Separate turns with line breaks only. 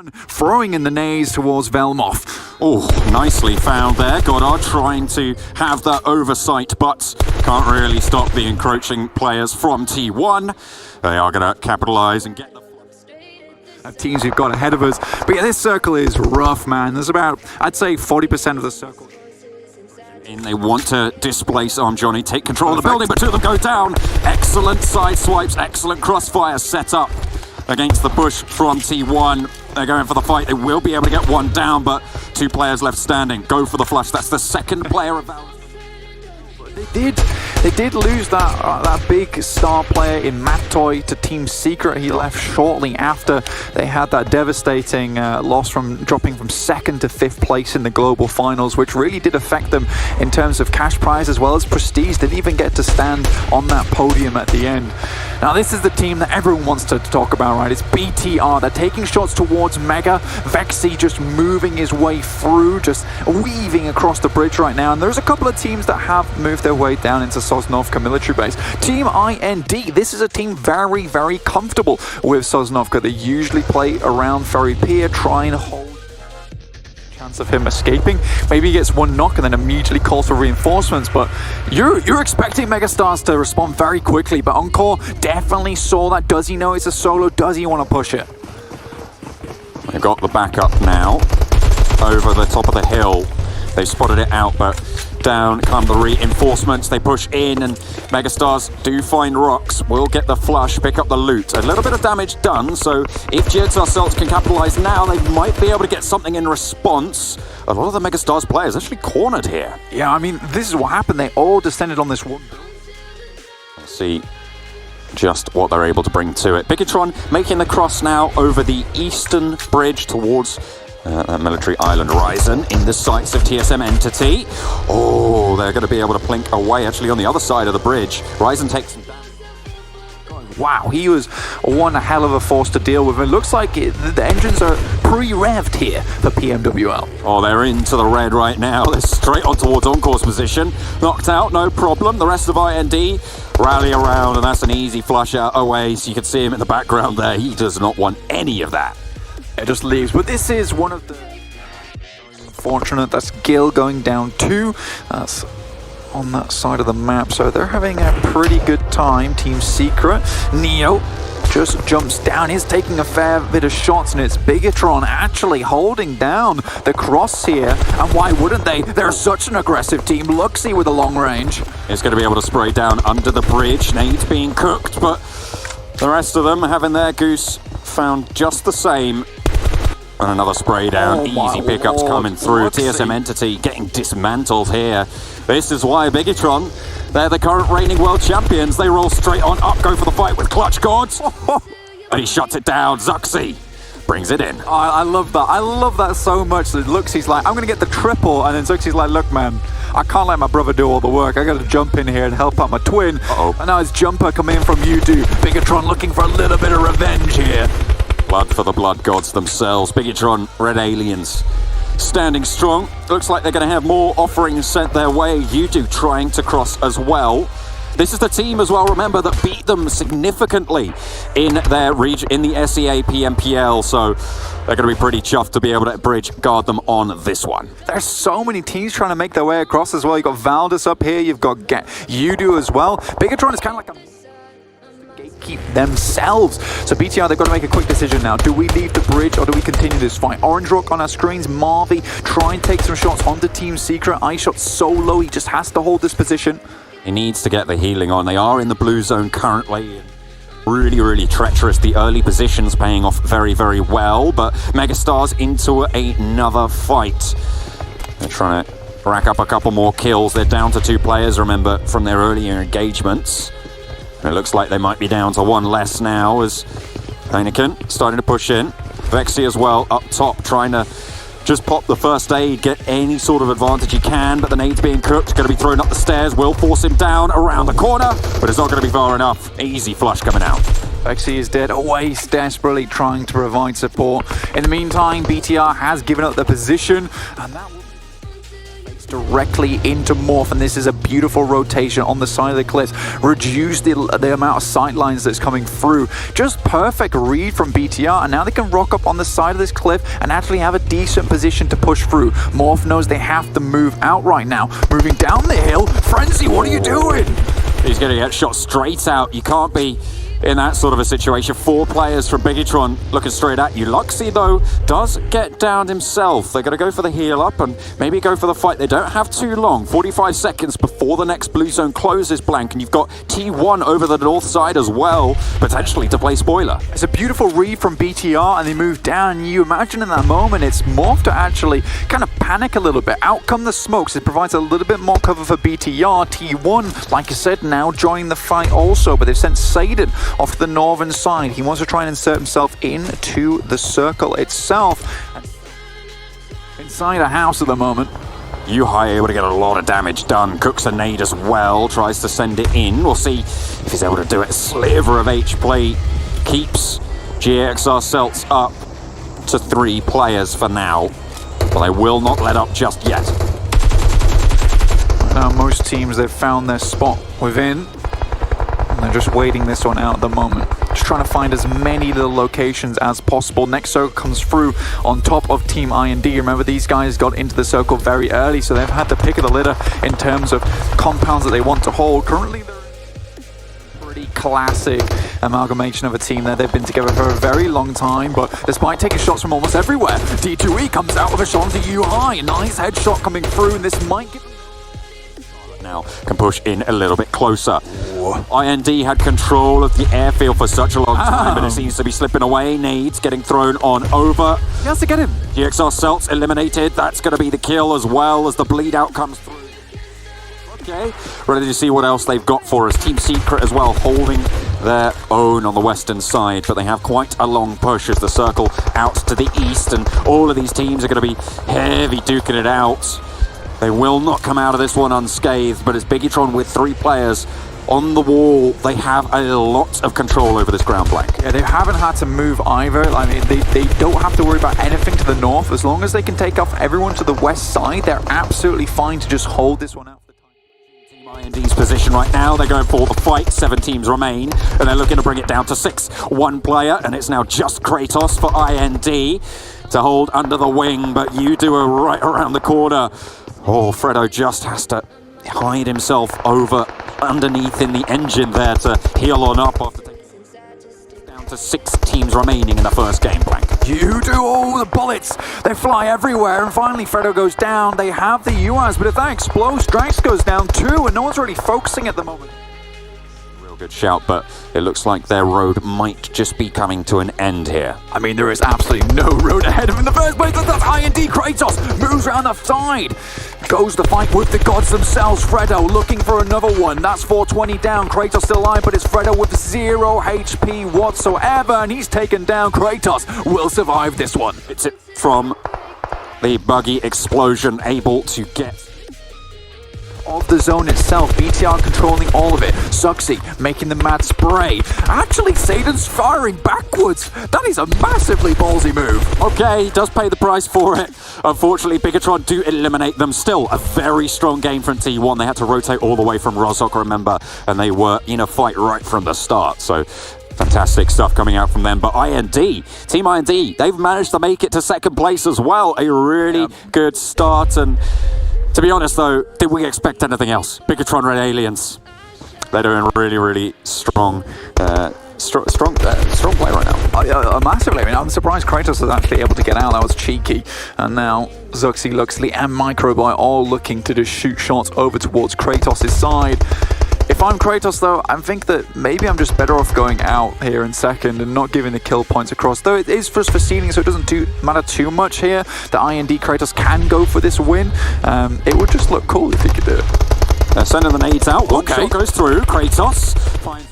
Throwing in the nades towards Velmoth.
Oh, nicely found there. Goddard trying to have that oversight, but can't really stop the encroaching players from T1. They are going to capitalize and get the
teams we've got ahead of us. But yeah, this circle is rough, man. There's about, I'd say, 40% of the circle.
They want to displace Johnny, take control of the building, but two of them go down. Excellent side swipes, excellent crossfire set up against the push from T1. They're going for the fight. They will be able to get one down, but two players left standing. Go for the flush. That's the second player of Valve.
They did lose that big star player in Mattoy to Team Secret. He left shortly after they had that devastating loss from dropping from 2nd to 5th place in the global finals, which really did affect them in terms of cash prize as well as prestige. They didn't even get to stand on that podium at the end. Now this is the team that everyone wants to talk about, right? It's BTR. They're taking shots towards Mega. Vexy just moving his way through, just weaving across the bridge right now. And there's a couple of teams that have moved their way down into Sosnovka military base. Team IND, this is a team very, very comfortable with Sosnovka. They usually play around Ferry Pier, try and hold chance of him escaping. Maybe he gets one knock and then immediately calls for reinforcements, but you're expecting Megastars to respond very quickly, but Encore definitely saw that. Does he know it's a solo? Does he want to push it?
They've got the backup now over the top of the hill. They've spotted it out, but down come the reinforcements. They push in, and Megastars do find rocks. Will get the flush, pick up the loot. A little bit of damage done, so if GXR Celts can capitalize now, they might be able to get something in response. A lot of the Megastars players actually cornered here.
Yeah, I mean, this is what happened. They all descended on this one.
Let's see just what they're able to bring to it. Bigatron making the cross now over the eastern bridge towards that military island Ryzen in the sights of TSM Entity. Oh, they're going to be able to plink away actually on the other side of the bridge. Ryzen takes him down.
Wow, he was one hell of a force to deal with. It looks like the engines are pre-revved here for PMWL.
Oh, they're into the red right now. They're straight on towards Encore's position. Knocked out, no problem. The rest of IND rally around, and that's an easy flush out away. So you can see him in the background there. He does not want any of that.
It just leaves, but this is one of the unfortunate. That's Gil going down 2. That's on that side of the map, so they're having a pretty good time. Team Secret, Neo just jumps down. He's taking a fair bit of shots, and it's Bigatron actually holding down the cross here. And why wouldn't they? They're such an aggressive team. Luxy with a long range.
It's going to be able to spray down under the bridge. Nade's being cooked, but the rest of them having their goose found just the same. And another spray down. Easy pickups coming through. TSM Entity getting dismantled here. This is why Bigatron, they're the current reigning world champions. They roll straight on up, go for the fight with Clutch Gods. And he shuts it down. Zuxi brings it in.
I love that. I love that so much. That Luxy's like, I'm going to get the triple. And then Zuxi's like, look, man, I can't let my brother do all the work. I got to jump in here and help out my twin. And now his jumper coming in from U2. Bigatron looking for a little bit of revenge here.
Blood for the blood gods themselves. Bigatron, Red Aliens, standing strong. Looks like they're going to have more offerings sent their way. U2 trying to cross as well. This is the team as well, remember, that beat them significantly in their region, in the SEA Pmwl. So they're going to be pretty chuffed to be able to bridge guard them on this one.
There's so many teams trying to make their way across as well. You've got Valdis up here. You've got U2 as well. Bigatron is kind of like a keep themselves. So BTR, they've got to make a quick decision now. Do we leave the bridge or do we continue this fight? Orange Rock on our screens. Marvy try and take some shots onto Team Secret. iShot so low, he just has to hold this position.
He needs to get the healing on. They are in the blue zone currently. Really, really treacherous. The early positions paying off very, very well, but Megastars into another fight. They're trying to rack up a couple more kills. They're down to 2 players, remember, from their earlier engagements. It looks like they might be down to 1 less now as Heineken starting to push in. Vexy as well up top, trying to just pop the first aid, get any sort of advantage he can, but the nade's being cooked, going to be thrown up the stairs, will force him down around the corner, but it's not going to be far enough. Easy flush coming out.
Vexy is dead. Always desperately trying to provide support. In the meantime, BTR has given up the position, and that will directly into Morph, and this is a beautiful rotation on the side of the cliffs. Reduce the amount of sight lines that's coming through. Just perfect read from BTR, and now they can rock up on the side of this cliff and actually have a decent position to push through. Morph knows they have to move out right now. Moving down the hill. Frenzy, what are you doing?
He's going to get shot straight out. You can't be in that sort of a situation. 4 players from Biggitron looking straight at you. Luxy, though, does get downed himself. They're going to go for the heal up and maybe go for the fight. They don't have too long. 45 seconds before the next blue zone closes, Blank, and you've got T1 over the north side as well, potentially to play spoiler.
It's a beautiful read from BTR, and they move down. You imagine in that moment, it's Morph to actually kind of panic a little bit. Out come the smokes. It provides a little bit more cover for BTR. T1, like I said, now joining the fight also, but they've sent Satan off to the northern side. He wants to try and insert himself into the circle itself. Inside a house at the moment.
Yuhai able to get a lot of damage done. Cooks a nade as well, tries to send it in. We'll see if he's able to do it. A sliver of HP keeps GXR Celts up to 3 players for now, but they will not let up just yet.
Now most teams, they've found their spot within. They're just waiting this one out at the moment. Just trying to find as many little locations as possible. Next circle comes through on top of Team I&D. Remember, these guys got into the circle very early, so they've had to pick of the litter in terms of compounds that they want to hold. Currently, they're a pretty classic amalgamation of a team there. They've been together for a very long time, but despite taking shots from almost everywhere, D2E comes out with a shot onto U-High. Nice headshot coming through, and this might give
now can push in a little bit closer. IND had control of the airfield for such a long time, but it seems to be slipping away. Nades getting thrown on over.
He has to get him.
GXR Celts eliminated. That's going to be the kill as well as the bleed out comes through. Okay, ready to see what else they've got for us. Team Secret as well, holding their own on the western side, but they have quite a long push as the circle out to the east, and all of these teams are going to be heavy duking it out. They will not come out of this one unscathed, but it's Biggitron with 3 players on the wall. They have a lot of control over this ground, Blank.
Yeah, they haven't had to move either. I mean, they don't have to worry about anything to the north. As long as they can take off everyone to the west side, they're absolutely fine to just hold this one out.
Team IND's position right now, they're going for the fight. 7 teams remain, and they're looking to bring it down to 6. 1 player, and it's now just Kratos for IND to hold under the wing, but you do a right around the corner. Oh, Fredo just has to hide himself over underneath in the engine there to heal on up after taking down to 6 teams remaining in the first game, Blank.
You do all the bullets. They fly everywhere, and finally Fredo goes down. They have the UAS, but if that explodes, Drax goes down too, and no one's really focusing at the moment.
Good shout, but it looks like their road might just be coming to an end here.
I mean, there is absolutely no road ahead of him in the first place. That's IND. Kratos moves around the side. Goes to fight with the gods themselves. Fredo looking for another one. That's 420 down. Kratos still alive, but it's Fredo with 0 HP whatsoever, and he's taken down. Kratos will survive this one.
It's it from the buggy explosion, able to get
of the zone itself. BTR controlling all of it. Suxy making the mad spray. Actually, Satan's firing backwards. That is a massively ballsy move.
Okay, he does pay the price for it. Unfortunately, Biggitron do eliminate them. Still a very strong game from T1. They had to rotate all the way from Rozhok, remember, and they were in a fight right from the start. So fantastic stuff coming out from them. But IND, Team IND, they've managed to make it to 2nd place as well. A really good start. And to be honest, though, did we expect anything else? Biggitron Red Aliens, they're doing really, really strong strong play right now.
Massively. I mean, I'm surprised Kratos was actually able to get out. That was cheeky. And now Zuxi, Luxley, and Microboy all looking to just shoot shots over towards Kratos' side. If I'm Kratos, though, I think that maybe I'm just better off going out here in 2nd and not giving the kill points across. Though it is just for seeding, so it doesn't matter too much here. The IND Kratos can go for this win. It would just look cool if he could do it.
They're sending the nades out. One shot goes through. Kratos finds